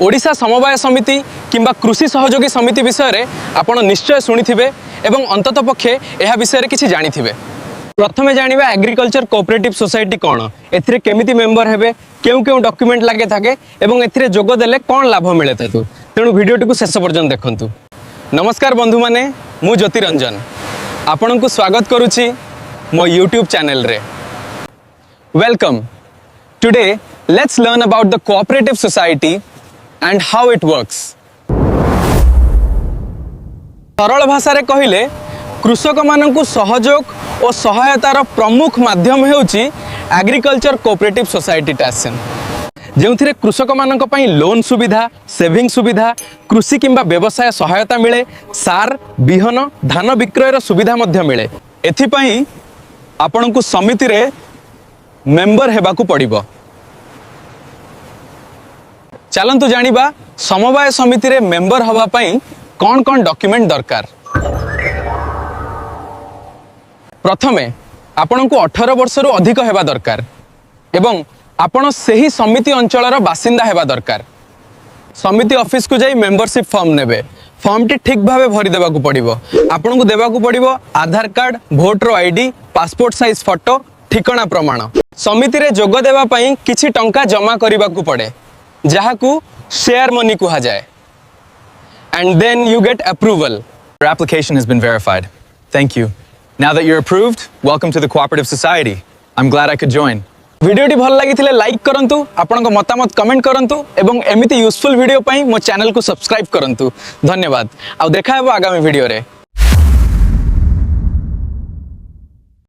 ओडिशा समवाय समिति किंबा कृषि सहयोगी समिति विषय रे आपण निश्चय शुणिथिबे एवं अंतत पक्षे यह विषय रे किछि जानिथिबे। प्रथमे जानिबा एग्रीकल्चर कोऑपरेटिव सोसाइटी कोन, एथिरे केमिति मेंबर हेबे, केउ डॉक्यूमेंट लागे थाके एवं एथिरे जोग देले कोन लाभ मिले तातु। तेणु भिडियोटी को शेष पर्यंत देखंतु। नमस्कार बंधु माने, मु ज्योति रंजन आपन को स्वागत करूछि मो यूट्यूब चैनल रे। Welcome. Today let's learn about the cooperative society and how it works। सरल भाषा रे कहिले कृषक माननकु सहयोग और सहायतार प्रमुख माध्यम हेउची एग्रीकल्चर कोऑपरेटिव सोसाइटी टासन, जेउथिरे कृषक माननक पई लोन सुविधा, सेविंग सुविधा, कृषि किंबा व्यवसाय सहायता मिले, सार बिहन धान विक्रयर सुविधा मध्य मिले। एथि पई आपनकु समिति रे मेंबर हेबाकु पड़िबो। चलंतु जानिबा समवाय समिति रे मेंबर हवा पई कौन कौन डॉक्यूमेंट दरकार। प्रथमे आपन को 18 वर्ष रु अधिक हेबा दरकार एवं आपण सही समिति अंचलर बासिंदा हेबा दरकार। समिति ऑफिस को जाई मेंबरशिप फॉर्म नेबे। फॉर्म टी ठीक भावे भरी देबा को पड़िबो। आपन को देबा को पड़िबो Aadhaar card, voter ID, passport size photo, ठिकाना प्रमाण। समिति रे जोग देबा पई किछि टंका जमा करिबा को पड़े, जहाकू शेयर मनी कुहा जाए, and then you get approval। Your application has been verified. Thank you. Now that you're approved, welcome to the Cooperative Society. I'm glad I could join. वीडियोटी भल लागिथिले लाइक करंतु, आपनक मतामत कमेंट करंतु एवं एमिति यूजफुल वीडियो पई मो channel को subscribe करंतु। धन्यवाद। आ देखा हेबो आगामी वीडियो रे।